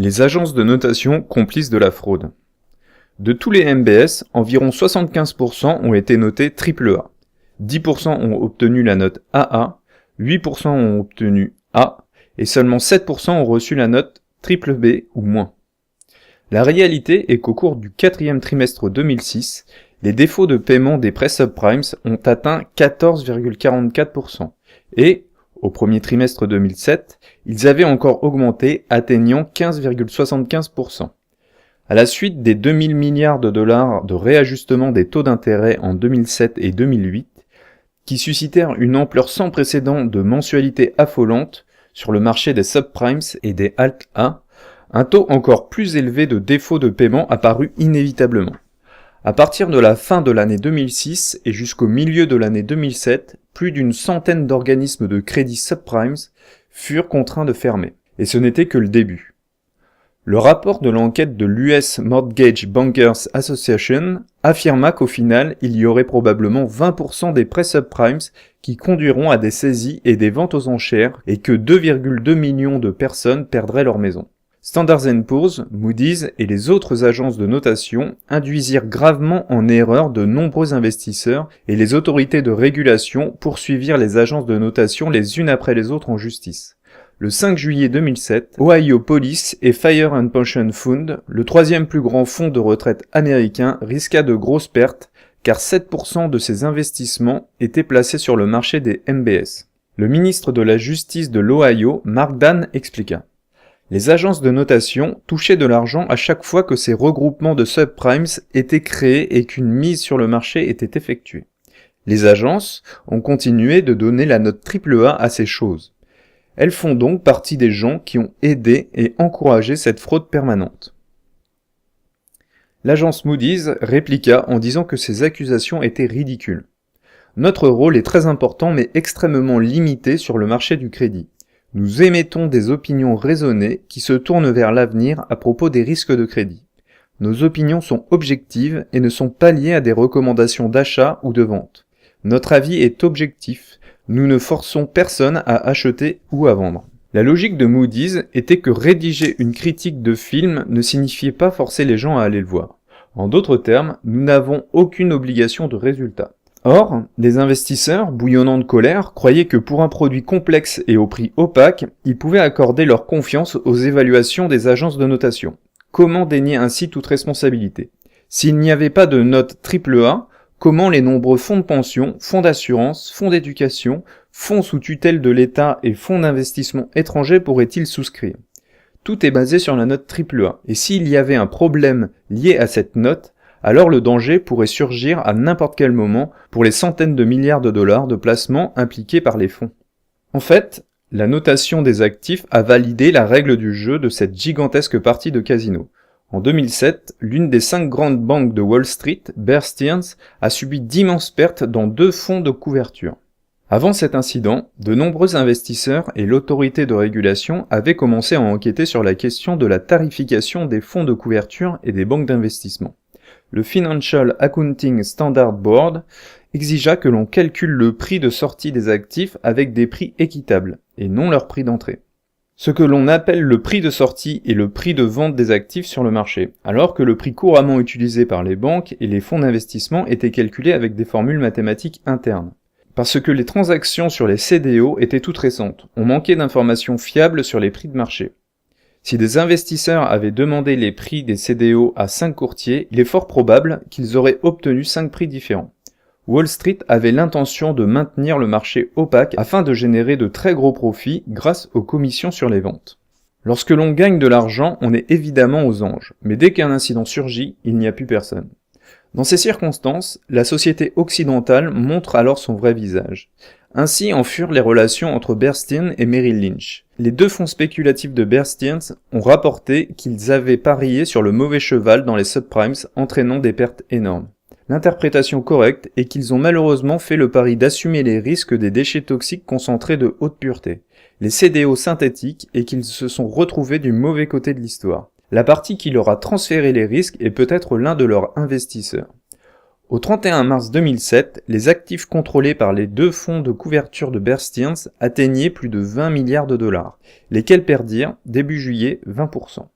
Les agences de notation complices de la fraude. De tous les MBS, environ 75% ont été notés AAA, 10% ont obtenu la note AA, 8% ont obtenu A, et seulement 7% ont reçu la note BB ou moins. La réalité est qu'au cours du quatrième trimestre 2006, les défauts de paiement des prêts subprimes ont atteint 14,44%, et, au premier trimestre 2007, ils avaient encore augmenté, atteignant 15,75%. À la suite des 2000 milliards de dollars de réajustement des taux d'intérêt en 2007 et 2008, qui suscitèrent une ampleur sans précédent de mensualités affolantes sur le marché des subprimes et des Alt-A, un taux encore plus élevé de défauts de paiement apparut inévitablement. À partir de la fin de l'année 2006 et jusqu'au milieu de l'année 2007, plus d'une centaine d'organismes de crédit subprimes furent contraints de fermer. Et ce n'était que le début. Le rapport de l'enquête de l'US Mortgage Bankers Association affirma qu'au final, il y aurait probablement 20% des prêts subprimes qui conduiront à des saisies et des ventes aux enchères et que 2,2 millions de personnes perdraient leur maison. Standard & Poor's, Moody's et les autres agences de notation induisirent gravement en erreur de nombreux investisseurs et les autorités de régulation poursuivirent les agences de notation les unes après les autres en justice. Le 5 juillet 2007, Ohio Police et Fire and Pension Fund, le troisième plus grand fonds de retraite américain, risqua de grosses pertes car 7% de ses investissements étaient placés sur le marché des MBS. Le ministre de la Justice de l'Ohio, Mark Dan, expliqua. Les agences de notation touchaient de l'argent à chaque fois que ces regroupements de subprimes étaient créés et qu'une mise sur le marché était effectuée. Les agences ont continué de donner la note AAA à ces choses. Elles font donc partie des gens qui ont aidé et encouragé cette fraude permanente. L'agence Moody's répliqua en disant que ces accusations étaient ridicules. Notre rôle est très important mais extrêmement limité sur le marché du crédit. Nous émettons des opinions raisonnées qui se tournent vers l'avenir à propos des risques de crédit. Nos opinions sont objectives et ne sont pas liées à des recommandations d'achat ou de vente. Notre avis est objectif. Nous ne forçons personne à acheter ou à vendre. La logique de Moody's était que rédiger une critique de film ne signifiait pas forcer les gens à aller le voir. En d'autres termes, nous n'avons aucune obligation de résultat. Or, les investisseurs, bouillonnants de colère, croyaient que pour un produit complexe et au prix opaque, ils pouvaient accorder leur confiance aux évaluations des agences de notation. Comment dénier ainsi toute responsabilité? S'il n'y avait pas de note AAA, comment les nombreux fonds de pension, fonds d'assurance, fonds d'éducation, fonds sous tutelle de l'État et fonds d'investissement étrangers pourraient-ils souscrire? Tout est basé sur la note AAA, et s'il y avait un problème lié à cette note, alors le danger pourrait surgir à n'importe quel moment pour les centaines de milliards de dollars de placements impliqués par les fonds. En fait, la notation des actifs a validé la règle du jeu de cette gigantesque partie de casino. En 2007, l'une des 5 grandes banques de Wall Street, Bear Stearns, a subi d'immenses pertes dans 2 fonds de couverture. Avant cet incident, de nombreux investisseurs et l'autorité de régulation avaient commencé à enquêter sur la question de la tarification des fonds de couverture et des banques d'investissement. Le Financial Accounting Standard Board exigea que l'on calcule le prix de sortie des actifs avec des prix équitables, et non leur prix d'entrée. Ce que l'on appelle le prix de sortie est le prix de vente des actifs sur le marché, alors que le prix couramment utilisé par les banques et les fonds d'investissement était calculé avec des formules mathématiques internes. Parce que les transactions sur les CDO étaient toutes récentes, on manquait d'informations fiables sur les prix de marché. Si des investisseurs avaient demandé les prix des CDO à 5 courtiers, il est fort probable qu'ils auraient obtenu 5 prix différents. Wall Street avait l'intention de maintenir le marché opaque afin de générer de très gros profits grâce aux commissions sur les ventes. Lorsque l'on gagne de l'argent, on est évidemment aux anges, mais dès qu'un incident surgit, il n'y a plus personne. Dans ces circonstances, la société occidentale montre alors son vrai visage. Ainsi en furent les relations entre Bear Stearns et Merrill Lynch. Les 2 fonds spéculatifs de Bear Stearns ont rapporté qu'ils avaient parié sur le mauvais cheval dans les subprimes, entraînant des pertes énormes. L'interprétation correcte est qu'ils ont malheureusement fait le pari d'assumer les risques des déchets toxiques concentrés de haute pureté, les CDO synthétiques, et qu'ils se sont retrouvés du mauvais côté de l'histoire. La partie qui leur a transféré les risques est peut-être l'un de leurs investisseurs. Au 31 mars 2007, les actifs contrôlés par les 2 fonds de couverture de Bear Stearns atteignaient plus de 20 milliards de dollars, lesquels perdirent, début juillet, 20%.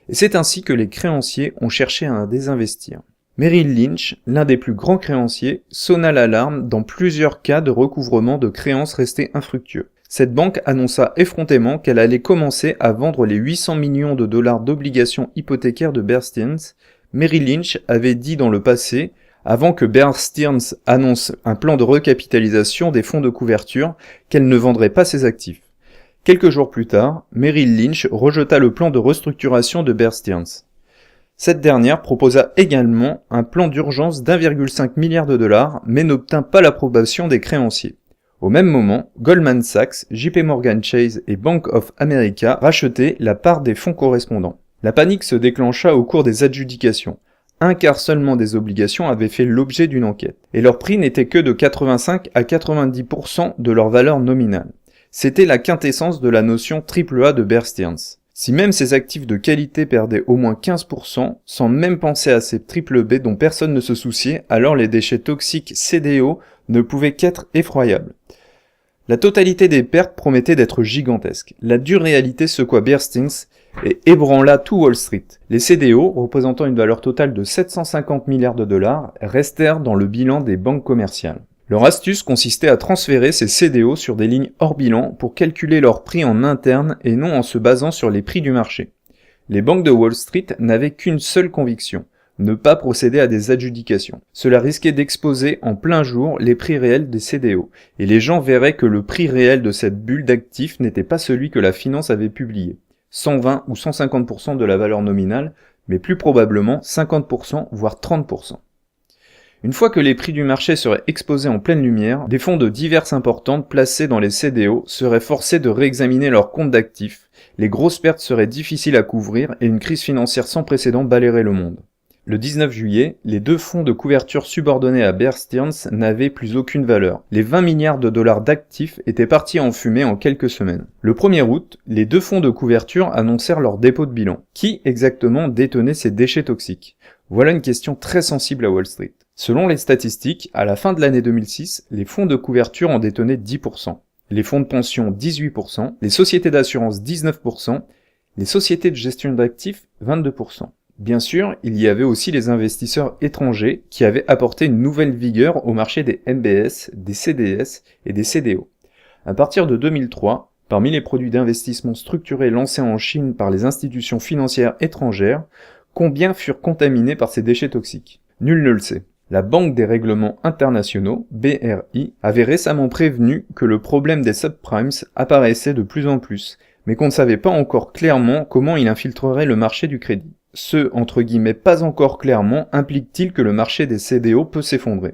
Et c'est ainsi que les créanciers ont cherché à désinvestir. Merrill Lynch, l'un des plus grands créanciers, sonna l'alarme dans plusieurs cas de recouvrement de créances restées infructueux. Cette banque annonça effrontément qu'elle allait commencer à vendre les 800 millions de dollars d'obligations hypothécaires de Bear Stearns. Merrill Lynch avait dit dans le passé, avant que Bear Stearns annonce un plan de recapitalisation des fonds de couverture, qu'elle ne vendrait pas ses actifs. Quelques jours plus tard, Merrill Lynch rejeta le plan de restructuration de Bear Stearns. Cette dernière proposa également un plan d'urgence d'1,5 milliard de dollars, mais n'obtint pas l'approbation des créanciers. Au même moment, Goldman Sachs, JP Morgan Chase et Bank of America rachetaient la part des fonds correspondants. La panique se déclencha au cours des adjudications. Un quart seulement des obligations avaient fait l'objet d'une enquête, et leur prix n'était que de 85 à 90% de leur valeur nominale. C'était la quintessence de la notion AAA de Bear Stearns. Si même ces actifs de qualité perdaient au moins 15%, sans même penser à ces BBB dont personne ne se souciait, alors les déchets toxiques CDO ne pouvaient qu'être effroyables. La totalité des pertes promettait d'être gigantesque. La dure réalité secoua Bear Stearns et ébranla tout Wall Street. Les CDO, représentant une valeur totale de 750 milliards de dollars, restèrent dans le bilan des banques commerciales. Leur astuce consistait à transférer ces CDO sur des lignes hors bilan pour calculer leur prix en interne et non en se basant sur les prix du marché. Les banques de Wall Street n'avaient qu'une seule conviction, ne pas procéder à des adjudications. Cela risquait d'exposer en plein jour les prix réels des CDO, et les gens verraient que le prix réel de cette bulle d'actifs n'était pas celui que la finance avait publié, 120 ou 150% de la valeur nominale, mais plus probablement 50% voire 30%. Une fois que les prix du marché seraient exposés en pleine lumière, des fonds de diverses importantes placés dans les CDO seraient forcés de réexaminer leurs comptes d'actifs, les grosses pertes seraient difficiles à couvrir et une crise financière sans précédent balayerait le monde. Le 19 juillet, les deux fonds de couverture subordonnés à Bear Stearns n'avaient plus aucune valeur. Les 20 milliards de dollars d'actifs étaient partis en fumée en quelques semaines. Le 1er août, les deux fonds de couverture annoncèrent leur dépôt de bilan. Qui exactement détenait ces déchets toxiques ? Voilà une question très sensible à Wall Street. Selon les statistiques, à la fin de l'année 2006, les fonds de couverture en détenaient 10%, les fonds de pension 18%, les sociétés d'assurance 19%, les sociétés de gestion d'actifs 22%. Bien sûr, il y avait aussi les investisseurs étrangers qui avaient apporté une nouvelle vigueur au marché des MBS, des CDS et des CDO. À partir de 2003, parmi les produits d'investissement structurés lancés en Chine par les institutions financières étrangères, combien furent contaminés par ces déchets toxiques ? Nul ne le sait. La Banque des règlements internationaux, BRI, avait récemment prévenu que le problème des subprimes apparaissait de plus en plus, mais qu'on ne savait pas encore clairement comment il infiltrerait le marché du crédit. Ce, entre guillemets, pas encore clairement implique-t-il que le marché des CDO peut s'effondrer.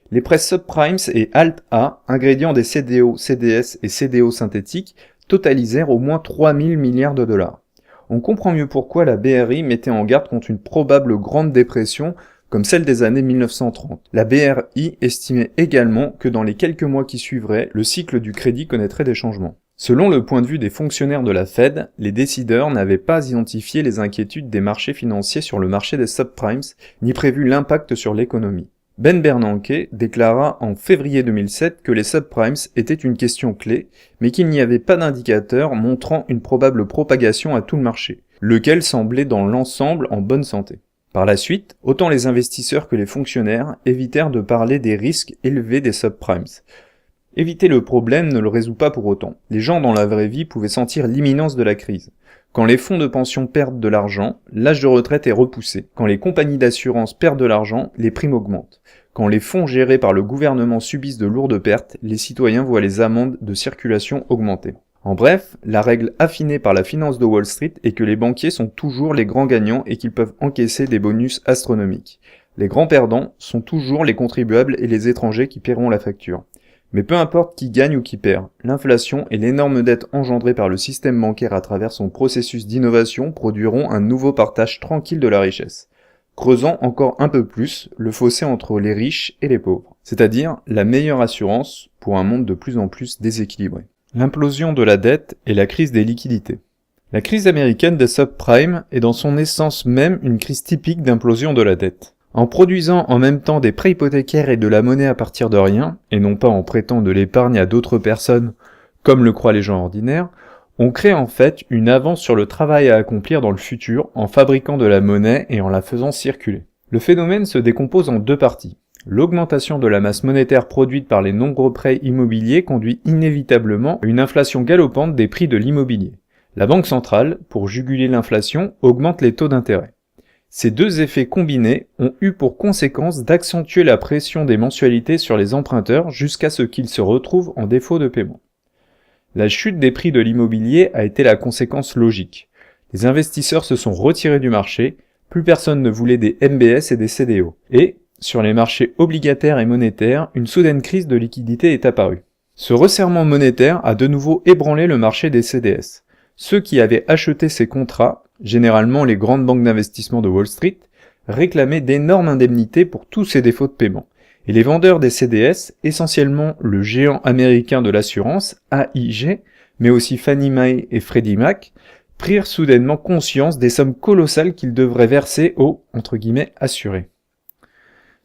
Les prêts subprimes et Alt-A, ingrédients des CDO, CDS et CDO synthétiques, totalisèrent au moins 3000 milliards de dollars. On comprend mieux pourquoi la BRI mettait en garde contre une probable grande dépression comme celle des années 1930. La BRI estimait également que dans les quelques mois qui suivraient, le cycle du crédit connaîtrait des changements. Selon le point de vue des fonctionnaires de la Fed, les décideurs n'avaient pas identifié les inquiétudes des marchés financiers sur le marché des subprimes, ni prévu l'impact sur l'économie. Ben Bernanke déclara en février 2007 que les subprimes étaient une question clé, mais qu'il n'y avait pas d'indicateur montrant une probable propagation à tout le marché, lequel semblait dans l'ensemble en bonne santé. Par la suite, autant les investisseurs que les fonctionnaires évitèrent de parler des risques élevés des subprimes. Éviter le problème ne le résout pas pour autant. Les gens dans la vraie vie pouvaient sentir l'imminence de la crise. Quand les fonds de pension perdent de l'argent, l'âge de retraite est repoussé. Quand les compagnies d'assurance perdent de l'argent, les primes augmentent. Quand les fonds gérés par le gouvernement subissent de lourdes pertes, les citoyens voient les amendes de circulation augmenter. En bref, la règle affinée par la finance de Wall Street est que les banquiers sont toujours les grands gagnants et qu'ils peuvent encaisser des bonus astronomiques. Les grands perdants sont toujours les contribuables et les étrangers qui paieront la facture. Mais peu importe qui gagne ou qui perd, l'inflation et l'énorme dette engendrée par le système bancaire à travers son processus d'innovation produiront un nouveau partage tranquille de la richesse, creusant encore un peu plus le fossé entre les riches et les pauvres, c'est-à-dire la meilleure assurance pour un monde de plus en plus déséquilibré. L'implosion de la dette et la crise des liquidités. La crise américaine des subprimes est dans son essence même une crise typique d'implosion de la dette. En produisant en même temps des prêts hypothécaires et de la monnaie à partir de rien, et non pas en prêtant de l'épargne à d'autres personnes, comme le croient les gens ordinaires, On crée en fait une avance sur le travail à accomplir dans le futur en fabriquant de la monnaie et en la faisant circuler. Le phénomène se décompose en deux parties. L'augmentation de la masse monétaire produite par les nombreux prêts immobiliers conduit inévitablement à une inflation galopante des prix de l'immobilier. La Banque centrale, pour juguler l'inflation, augmente les taux d'intérêt. Ces deux effets combinés ont eu pour conséquence d'accentuer la pression des mensualités sur les emprunteurs jusqu'à ce qu'ils se retrouvent en défaut de paiement. La chute des prix de l'immobilier a été la conséquence logique. Les investisseurs se sont retirés du marché, plus personne ne voulait des MBS et des CDO. Et, sur les marchés obligataires et monétaires, une soudaine crise de liquidité est apparue. Ce resserrement monétaire a de nouveau ébranlé le marché des CDS. Ceux qui avaient acheté ces contrats, généralement les grandes banques d'investissement de Wall Street, réclamaient d'énormes indemnités pour tous ces défauts de paiement. Et les vendeurs des CDS, essentiellement le géant américain de l'assurance, AIG, mais aussi Fannie Mae et Freddie Mac, prirent soudainement conscience des sommes colossales qu'ils devraient verser aux « assurés ».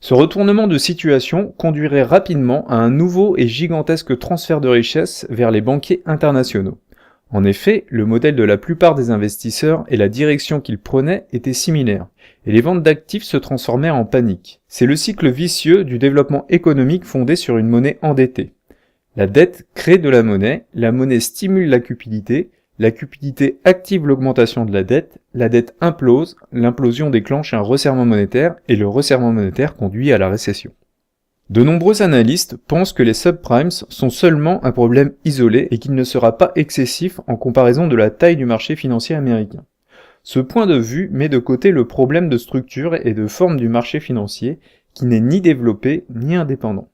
Ce retournement de situation conduirait rapidement à un nouveau et gigantesque transfert de richesses vers les banquiers internationaux. En effet, le modèle de la plupart des investisseurs et la direction qu'ils prenaient étaient similaires, et les ventes d'actifs se transformaient en panique. C'est le cycle vicieux du développement économique fondé sur une monnaie endettée. La dette crée de la monnaie stimule la cupidité active l'augmentation de la dette implose, l'implosion déclenche un resserrement monétaire, et le resserrement monétaire conduit à la récession. De nombreux analystes pensent que les subprimes sont seulement un problème isolé et qu'il ne sera pas excessif en comparaison de la taille du marché financier américain. Ce point de vue met de côté le problème de structure et de forme du marché financier qui n'est ni développé ni indépendant.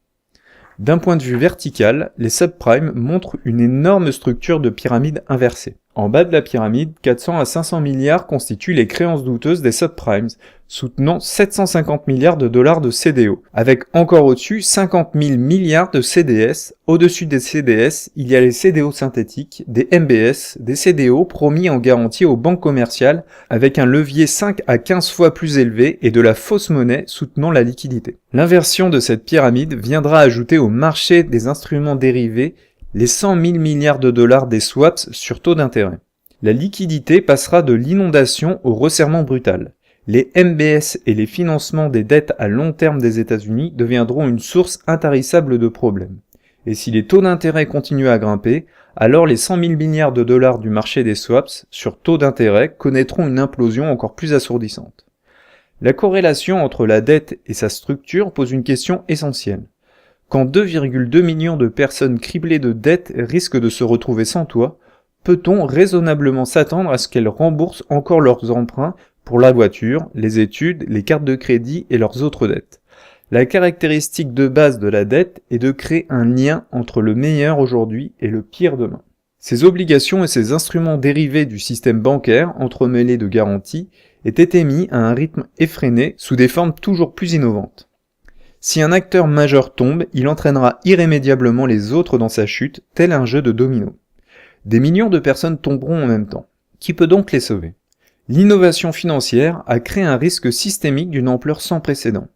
D'un point de vue vertical, les subprimes montrent une énorme structure de pyramide inversée. En bas de la pyramide, 400 à 500 milliards constituent les créances douteuses des subprimes, soutenant 750 milliards de dollars de CDO, avec encore au-dessus 50 000 milliards de CDS. Au-dessus des CDS, il y a les CDO synthétiques, des MBS, des CDO promis en garantie aux banques commerciales, avec un levier 5 à 15 fois plus élevé et de la fausse monnaie soutenant la liquidité. L'inversion de cette pyramide viendra ajouter au marché des instruments dérivés les 100 000 milliards de dollars des swaps sur taux d'intérêt. La liquidité passera de l'inondation au resserrement brutal. Les MBS et les financements des dettes à long terme des États-Unis deviendront une source intarissable de problèmes. Et si les taux d'intérêt continuent à grimper, alors les 100 000 milliards de dollars du marché des swaps sur taux d'intérêt connaîtront une implosion encore plus assourdissante. La corrélation entre la dette et sa structure pose une question essentielle. Quand 2,2 millions de personnes criblées de dettes risquent de se retrouver sans toit, peut-on raisonnablement s'attendre à ce qu'elles remboursent encore leurs emprunts pour la voiture, les études, les cartes de crédit et leurs autres dettes? La caractéristique de base de la dette est de créer un lien entre le meilleur aujourd'hui et le pire demain. Ces obligations et ces instruments dérivés du système bancaire, entremêlés de garanties, étaient émis à un rythme effréné sous des formes toujours plus innovantes. Si un acteur majeur tombe, il entraînera irrémédiablement les autres dans sa chute, tel un jeu de dominos. Des millions de personnes tomberont en même temps. Qui peut donc les sauver? L'innovation financière a créé un risque systémique d'une ampleur sans précédent.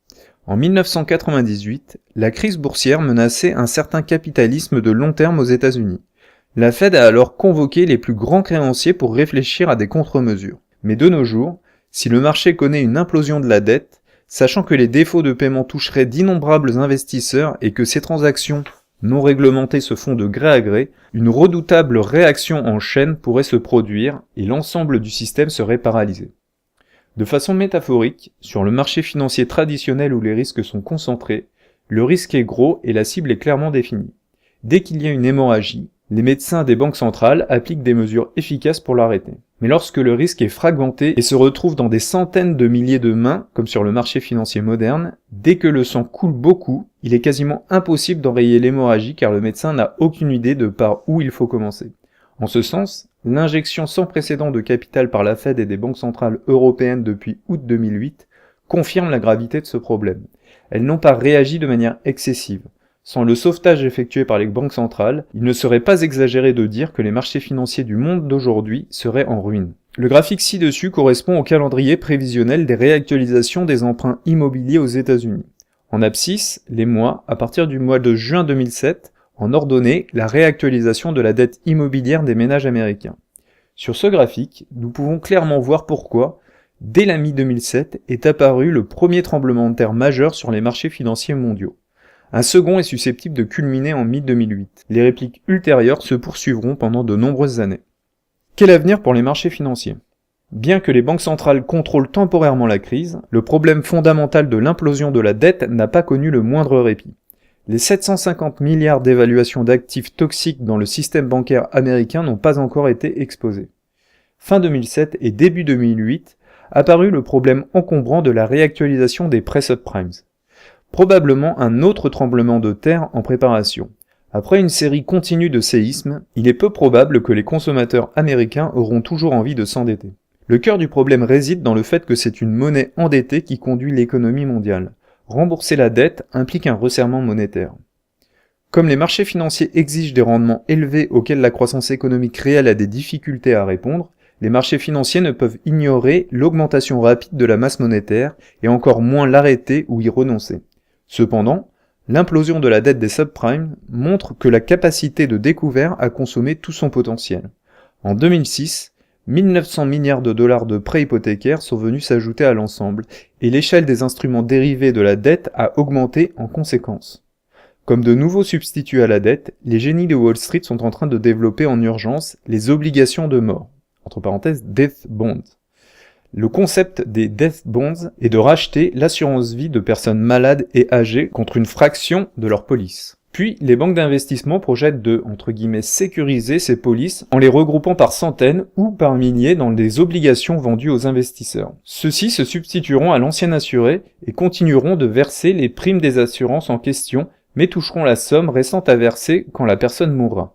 En 1998, la crise boursière menaçait un certain capitalisme de long terme aux États-Unis. La Fed a alors convoqué les plus grands créanciers pour réfléchir à des contre-mesures. Mais de nos jours, si le marché connaît une implosion de la dette, sachant que les défauts de paiement toucheraient d'innombrables investisseurs et que ces transactions non réglementées se font de gré à gré, une redoutable réaction en chaîne pourrait se produire et l'ensemble du système serait paralysé. De façon métaphorique, sur le marché financier traditionnel où les risques sont concentrés, le risque est gros et la cible est clairement définie. Dès qu'il y a une hémorragie, les médecins des banques centrales appliquent des mesures efficaces pour l'arrêter. Mais lorsque le risque est fragmenté et se retrouve dans des centaines de milliers de mains, comme sur le marché financier moderne, dès que le sang coule beaucoup, il est quasiment impossible d'enrayer l'hémorragie car le médecin n'a aucune idée de par où il faut commencer. En ce sens, l'injection sans précédent de capital par la Fed et des banques centrales européennes depuis août 2008 confirme la gravité de ce problème. Elles n'ont pas réagi de manière excessive. Sans le sauvetage effectué par les banques centrales, il ne serait pas exagéré de dire que les marchés financiers du monde d'aujourd'hui seraient en ruine. Le graphique ci-dessus correspond au calendrier prévisionnel des réactualisations des emprunts immobiliers aux États-Unis. En abscisse, les mois, à partir du mois de juin 2007, en ordonnée la réactualisation de la dette immobilière des ménages américains. Sur ce graphique, nous pouvons clairement voir pourquoi, dès la mi-2007, est apparu le premier tremblement de terre majeur sur les marchés financiers mondiaux. Un second est susceptible de culminer en mi-2008. Les répliques ultérieures se poursuivront pendant de nombreuses années. Quel avenir pour les marchés financiers ? Bien que les banques centrales contrôlent temporairement la crise, le problème fondamental de l'implosion de la dette n'a pas connu le moindre répit. Les 750 milliards d'évaluations d'actifs toxiques dans le système bancaire américain n'ont pas encore été exposés. Fin 2007 et début 2008 apparut le problème encombrant de la réactualisation des prêts subprimes. Probablement un autre tremblement de terre en préparation. Après une série continue de séismes, il est peu probable que les consommateurs américains auront toujours envie de s'endetter. Le cœur du problème réside dans le fait que c'est une monnaie endettée qui conduit l'économie mondiale. Rembourser la dette implique un resserrement monétaire. Comme les marchés financiers exigent des rendements élevés auxquels la croissance économique réelle a des difficultés à répondre, les marchés financiers ne peuvent ignorer l'augmentation rapide de la masse monétaire et encore moins l'arrêter ou y renoncer. Cependant, l'implosion de la dette des subprimes montre que la capacité de découvert a consommé tout son potentiel. En 2006, 1900 milliards de dollars de prêts hypothécaires sont venus s'ajouter à l'ensemble, et l'échelle des instruments dérivés de la dette a augmenté en conséquence. Comme de nouveaux substituts à la dette, les génies de Wall Street sont en train de développer en urgence les obligations de mort, entre parenthèses death bonds. Le concept des death bonds est de racheter l'assurance vie de personnes malades et âgées contre une fraction de leur police. Puis, les banques d'investissement projettent de, entre guillemets, sécuriser ces polices en les regroupant par centaines ou par milliers dans des obligations vendues aux investisseurs. Ceux-ci se substitueront à l'ancien assuré et continueront de verser les primes des assurances en question, mais toucheront la somme restant à verser quand la personne mourra.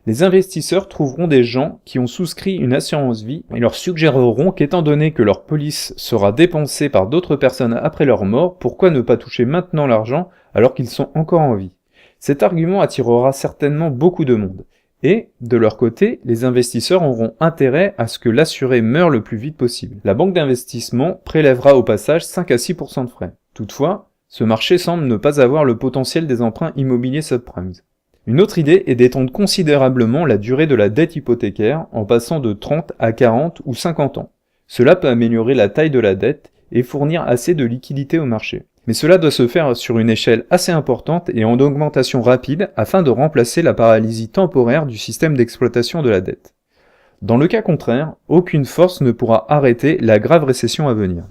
Les investisseurs trouveront des gens qui ont souscrit une assurance vie et leur suggéreront qu'étant donné que leur police sera dépensée par d'autres personnes après leur mort, pourquoi ne pas toucher maintenant l'argent alors qu'ils sont encore en vie ? Cet argument attirera certainement beaucoup de monde. Et, de leur côté, les investisseurs auront intérêt à ce que l'assuré meure le plus vite possible. La banque d'investissement prélèvera au passage 5 à 6% de frais. Toutefois, ce marché semble ne pas avoir le potentiel des emprunts immobiliers subprimes. Une autre idée est d'étendre considérablement la durée de la dette hypothécaire en passant de 30 à 40 ou 50 ans. Cela peut améliorer la taille de la dette et fournir assez de liquidités au marché. Mais cela doit se faire sur une échelle assez importante et en augmentation rapide afin de remplacer la paralysie temporaire du système d'exploitation de la dette. Dans le cas contraire, aucune force ne pourra arrêter la grave récession à venir.